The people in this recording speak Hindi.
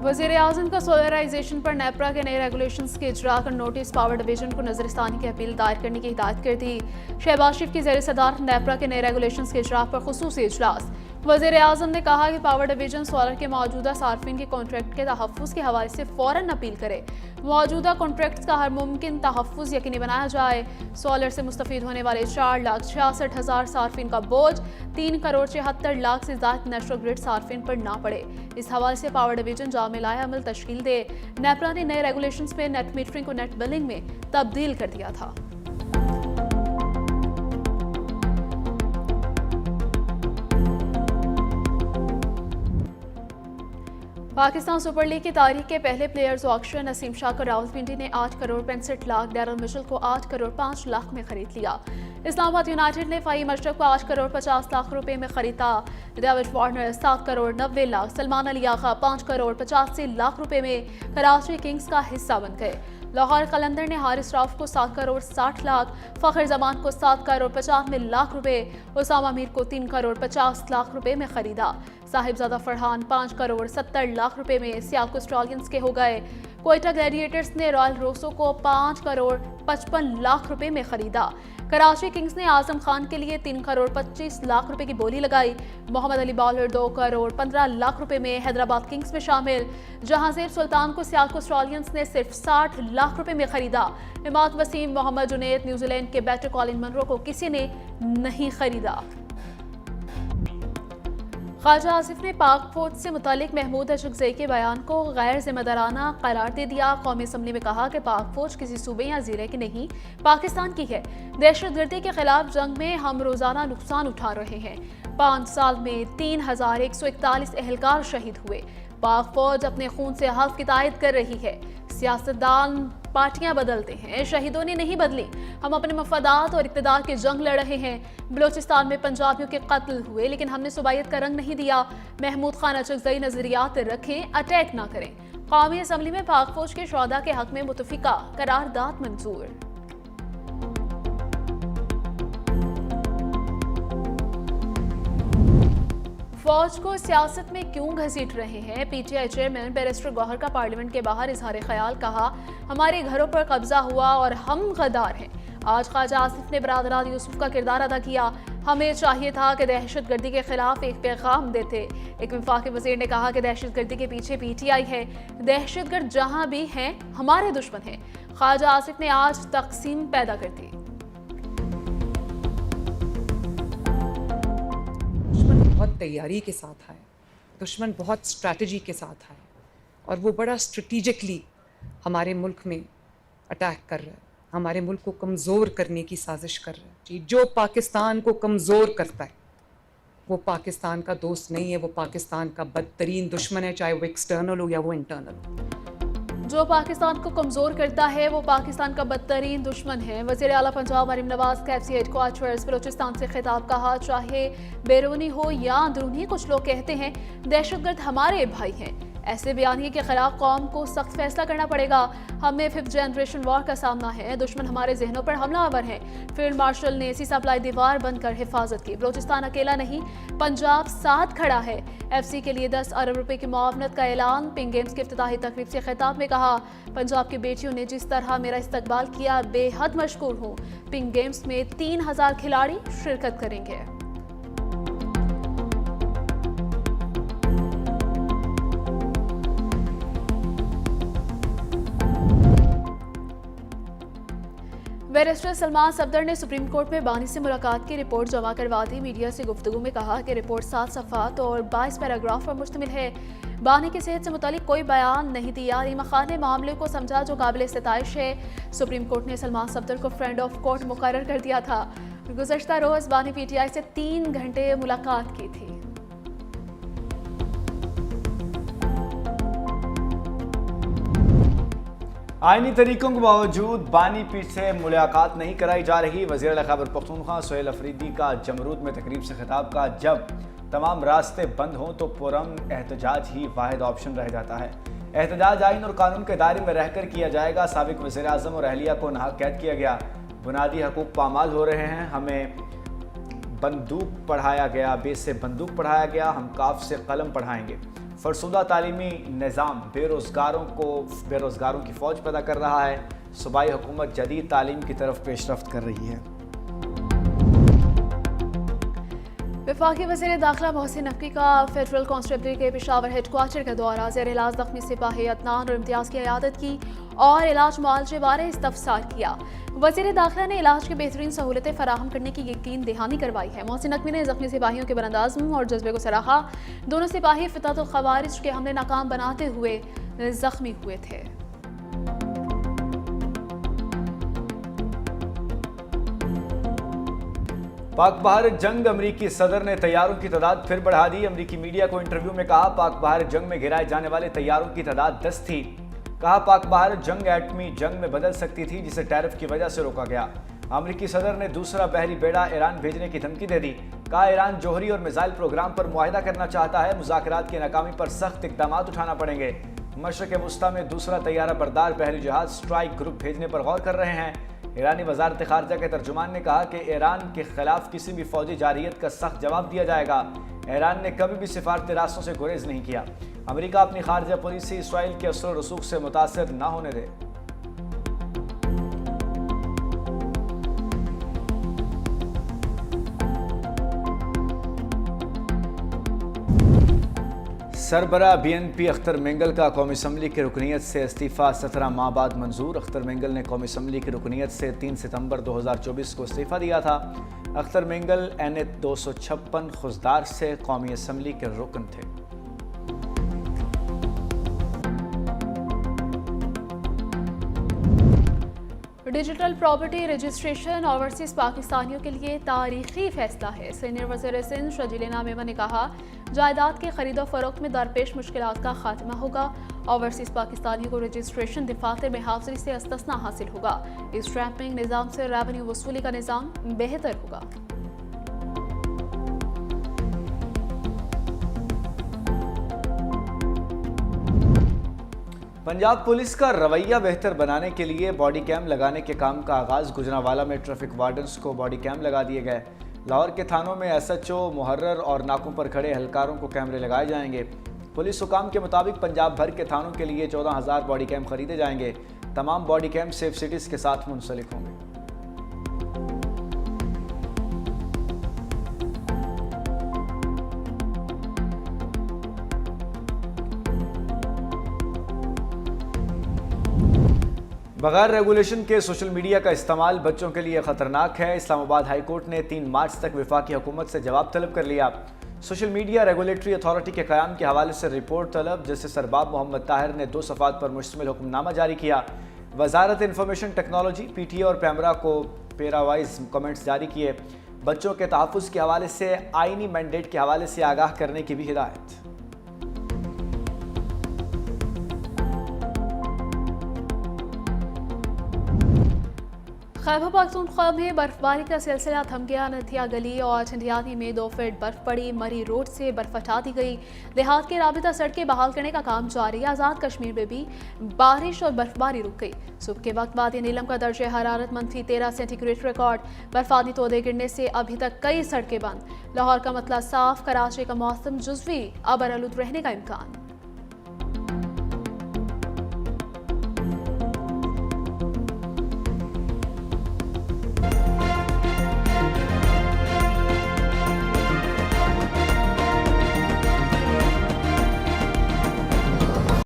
वज़ीर-ए-आज़म का सोलराइजेशन पर नेपरा के नए रेगुलेशंस के इजरा का नोटिस पावर डिवीजन को नजरसानी की अपील दायर करने की हिदायत कर दी। शहबाज शरीफ की ज़ेर सदारत नेपरा के नए रेगुलेशंस के इजरा पर खुसूसी इजलास। वज़ीर-ए-आज़म ने कहा कि पावर डिवीजन सोलर के मौजूदा सार्फिन के कॉन्ट्रैक्ट के तहफ़्फ़ुज़ के हवाले से फ़ौरन अपील करे। मौजूदा कॉन्ट्रैक्ट्स का हर मुमकिन तहफ़्फ़ुज़ यकीनी बनाया जाए। सोलर से मुस्तफ़ीद होने वाले 4,66,000 सार्फिन का बोझ 3,74,00,000 से ज़ायद नेशनल ग्रिड सार्फिन पर ना पड़े। इस हवाले से पावर डिवीजन जामे लाए अमल तश्कील दे। नेपरा ने नए रेगुलेशंस पे नेट मीटरिंग को नेट बिलिंग में तब्दील कर दिया था। पाकिस्तान सुपर लीग की तारीख के पहले प्लेयर्स ऑक्शन नसीम शाह को रावलपिंडी ने 8 करोड़ 65 लाख, डैरल मिशेल को 8 करोड़ 5 लाख में खरीद लिया। इस्लामाबाद यूनाइटेड ने फ़हीम अशरफ को 8 करोड़ 50 लाख रुपए में खरीदा। डेविड वार्नर 7 करोड़ 90 लाख, सलमान अली आगा 5 करोड़ 85 लाख रुपए में कराची किंग्स का हिस्सा बन गए। लाहौर कलंदर ने हारिस राउफ को 7 करोड़ 60 लाख, फ़खर जमान को 7 करोड़ 95 लाख रुपए, उसामा मीर को 3 करोड़ 50 लाख रुपए में खरीदा। साहिबजादा फरहान 5 करोड़ 70 लाख रुपए में सियालकोट स्टॉलियंस के हो गए। कोयटा ग्लैडिएटर्स ने रॉयल रोसो को 5 करोड़ 55 लाख रुपए में खरीदा। कराची किंग्स ने आजम खान के लिए 3 करोड़ 25 लाख रुपए की बोली लगाई। मोहम्मद अली बॉलर 2 करोड़ 15 लाख रुपए में हैदराबाद किंग्स में शामिल। जहांगीर सुल्तान को सियालकोट स्टॉलियंस ने सिर्फ 60 लाख रुपए में खरीदा। इमाद वसीम, मोहम्मद जुनैद, न्यूजीलैंड के बैटर कॉलिन मनरो को किसी ने नहीं खरीदा। ख्वाजा आसिफ ने पाक फौज से मुतालिक महमूद अशरकज़ई के बयान को गैर जिम्मेदाराना करार दे दिया। कौमी असम्बली में कहा कि पाक फौज किसी सूबे या ज़िले की नहीं, पाकिस्तान की है। दहशतगर्दी के खिलाफ जंग में हम रोजाना नुकसान उठा रहे हैं। 5 साल में 3,141 एहलकार शहीद हुए। पाक फौज अपने खून से हल्फ की तायद कर रही है। सियासतदान पार्टियां बदलते हैं, शहीदों ने नहीं बदली। हम अपने मफादात और इक़्तिदार की जंग लड़ रहे हैं। बलोचिस्तान में पंजाबियों के कत्ल हुए, लेकिन हमने सुबाइयत का रंग नहीं दिया। महमूद खान अशरकज़ई नजरियात रखें, अटैक ना करें। कौमी असम्बली में पाक फौज के शोहदा के हक में मुतफ़िका करारदाद मंजूर। फौज को सियासत में क्यों घसीट रहे हैं? पीटीआई चेयरमैन बैरिस्टर गौहर का पार्लियामेंट के बाहर इजहार ख्याल। कहा, हमारे घरों पर कब्जा हुआ और हम गद्दार हैं। आज ख्वाजा आसिफ ने बरादरान यूसुफ का किरदार अदा किया। हमें चाहिए था कि दहशतगर्दी के खिलाफ एक पैगाम देते। एक वफाकी वजीर ने कहा कि दहशतगर्दी के पीछे पीटीआई है। दहशतगर्द जहां भी हैं हमारे दुश्मन हैं। ख्वाजा आसिफ ने आज तकसीम पैदा कर दी। बहुत तैयारी के साथ आए, दुश्मन बहुत स्ट्रैटेजी के साथ आए और वो बड़ा स्ट्रेटिजिकली हमारे मुल्क में अटैक कर रहा है, हमारे मुल्क को कमज़ोर करने की साजिश कर रहा है। जी, जो पाकिस्तान को कमज़ोर करता है वो पाकिस्तान का दोस्त नहीं है, वो पाकिस्तान का बदतरीन दुश्मन है, चाहे वो एक्सटर्नल हो या वो इंटरनल हो। जो पाकिस्तान को कमजोर करता है वो पाकिस्तान का बदतरीन दुश्मन है। वज़ीर आला पंजाब मरीम नवाज का KFC हेडक्वार्टर्स बलोचिस्तान से खिताब। कहा, चाहे बैरूनी हो या अंदरूनी, कुछ लोग कहते हैं दहशतगर्द हमारे भाई हैं। ऐसे बयानिए के खिलाफ कौम को सख्त फैसला करना पड़ेगा। हमें 5th जनरेशन वॉर का सामना है। दुश्मन हमारे जहनों पर हमलावर है। फील्ड मार्शल ने सी सप्लाई दीवार बनकर हिफाजत की। बलोचिस्तान अकेला नहीं, पंजाब साथ खड़ा है। FC के लिए 10 अरब रुपए की मुआवनत का ऐलान। पिंक गेम्स की इफ्तिताही तकरीब से खिताब में कहा, पंजाब की बेटियों ने जिस तरह मेरा इस्तकबाल किया, बेहद मशकूर हूँ। पिंक गेम्स में 3000 खिलाड़ी शिरकत करेंगे। बैरिस्टर सलमान सफदर ने सुप्रीम कोर्ट में बानी से मुलाकात की रिपोर्ट जमा करवा दी। मीडिया से गुफ्तगू में कहा कि रिपोर्ट 7 सफ़हात और 22 पैराग्राफ पर मुश्तमिल है। बानी की सेहत से मुतालिक कोई बयान नहीं दिया। रीमा खान ने मामले को समझा जो काबिल सताइश है। सुप्रीम कोर्ट ने सलमान सफदर को फ्रेंड ऑफ कोर्ट मुकर्रर कर दिया था। गुज़श्ता रोज़ बानी PTI से 3 घंटे मुलाकात की थी। आईनी तरीकों के बावजूद बानी पीठ से मुलाकात नहीं कराई जा रही। वज़ीर खैबर पख्तूनख्वा सोहेल अफरीदी का जमरूद में तकरीब से खिताब। का जब तमाम रास्ते बंद हों तो पुरअमन एहतजाज ही वाहिद ऑप्शन रह जाता है। एहतजाज आइन और कानून के दायरे में रहकर किया जाएगा। साबिक वज़ीर आज़म और अहलिया को नाहक कैद किया गया। बुनियादी हकूक़ पामाल हो रहे हैं। हमें बंदूक पढ़ाया गया, बे से बंदूक पढ़ाया गया, हम काफ से कलम पढ़ाएंगे। फरसुदा तालीमी निज़ाम बेरोज़गारों की फ़ौज पैदा कर रहा है। सूबाई हुकूमत जदीद तालीम की तरफ पेशरफ्त कर रही है। वफाकी वज़ीर दाखिला मोहसिन नकवी का फेडरल कांस्टेबल के पेशावर हेडक्वार्टर का दौरा, ज़ेर इलाज ज़ख्मी सिपाही अदनान और इम्तियाज़ की इयादत की और इलाज मुआलजे बारे इस्तफसार किया। वज़ीर दाखिला ने इलाज की बेहतरीन सहूलतें फराहम करने की यकीन दहानी करवाई है। मोहसिन नकवी ने ज़ख्मी सिपाहियों के बुलंदाज़्म और जज्बे को सराहा। दोनों सिपाही फितातुल ख़वारिज के हमले नाकाम बनाते हुए जख्मी हुए थे। पाक भारत जंग, अमरीकी सदर ने तैयारों की तादाद फिर बढ़ा दी। अमरीकी मीडिया को इंटरव्यू में कहा, पाक भारत जंग में गिराए जाने वाले तैयारों की तादाद 10 थी। कहा, पाक भारत जंग एटमी जंग में बदल सकती थी, जिसे टैरिफ की वजह से रोका गया। अमरीकी सदर ने दूसरा बहरी बेड़ा ईरान भेजने की धमकी दे दी। कहा, ईरान जोहरी और मिसाइल प्रोग्राम पर मुआहिदा करना चाहता है, मुज़ाकरात की नाकामी पर सख्त इक़दाम उठाना पड़ेंगे। मशरक़ वुस्ता में दूसरा तैयारा बरदार बहरी जहाज स्ट्राइक ग्रुप भेजने पर गौर कर रहे हैं। ईरानी वज़ारत ख़ारजा के तर्जुमान ने कहा कि ईरान के खिलाफ किसी भी फौजी जारियत का सख्त जवाब दिया जाएगा। ईरान ने कभी भी सिफारती रास्तों से गुरेज नहीं किया। अमेरिका अपनी खारजा पॉलिसी इसराइल के असर रसूख से मुतासर न होने दे। सरबरा BNP अख्तर मेंगल का कौमी असम्बली की रुकनीत से इस्तीफ़ा 17 माह बाद मंजूर। अख्तर मेंगल ने कौमी असम्बली की रुकनीत से 3 सितंबर 2024 को इस्तीफ़ा दिया था। अख्तर मेंगल NH 256 खुजदार से कौमी असम्बली के रुकन थे। डिजिटल प्रॉपर्टी रजिस्ट्रेशन ओवरसीज पाकिस्तानियों के लिए तारीखी फैसला है। सीनियर वज़ीर सिंध शजीला मेमन ने कहा, जायदाद के खरीदो फरोख्त में दरपेश मुश्किलात का खात्मा होगा। ओवरसीज पाकिस्तानियों को रजिस्ट्रेशन दफातर में हाजिरी से इस्तिस्ना हासिल होगा। इस स्टैंपिंग निज़ाम से रेवेन्यू वसूली का निज़ाम बेहतर होगा। पंजाब पुलिस का रवैया बेहतर बनाने के लिए बॉडी कैम लगाने के काम का आगाज़। गुजरांवाला में ट्रैफिक वार्डन्स को बॉडी कैम लगा दिए गए। लाहौर के थानों में SHO, मुहर्रर और नाकों पर खड़े एहलकारों को कैमरे लगाए जाएंगे। पुलिस हुकाम के मुताबिक पंजाब भर के थानों के लिए 14,000 बॉडी कैम खरीदे जाएंगे। तमाम बॉडी कैम सेफ सिटीज़ के साथ मुंसलिक होंगे। बगैर रेगुलेशन के सोशल मीडिया का इस्तेमाल बच्चों के लिए ख़तरनाक है। इस्लामाबाद हाई कोर्ट ने 3 मार्च तक वफाकी हुकूमत से जवाब तलब कर लिया। सोशल मीडिया रेगुलेटरी अथॉरिटी के क़याम के हवाले से रिपोर्ट तलब। जस्टिस अरबाब मोहम्मद ताहिर ने 2 सफ़ात पर मुश्तमिल हुक्मनामा जारी किया। वजारत इंफॉर्मेशन टेक्नोलॉजी PTA और पैमरा को पेरावाइज कमेंट्स जारी किए। बच्चों के तहफ़्फ़ुज़ के हवाले से आइनी मैंडेट के हवाले से आगाह करने की भी हिदायत। खैबर पख्तूनख्वा में बर्फबारी का सिलसिला थम गया। नथिया गली और ठंडियानी में 2 फीट बर्फ पड़ी। मरी रोड से बर्फ हटा दी गई। देहात की राबिता सड़कें बहाल करने का काम जारी। आज़ाद कश्मीर में भी बारिश और बर्फबारी रुक गई। सुबह के वक्त वादी नीलम का दर्जे हरारत -13 सेंटीग्रेड रिकॉर्ड। बर्फानी तोदे गिरने से अभी तक कई सड़कें बंद। लाहौर का मतला साफ, कराची का मौसम जुज़वी अबरआलूद रहने का इम्कान।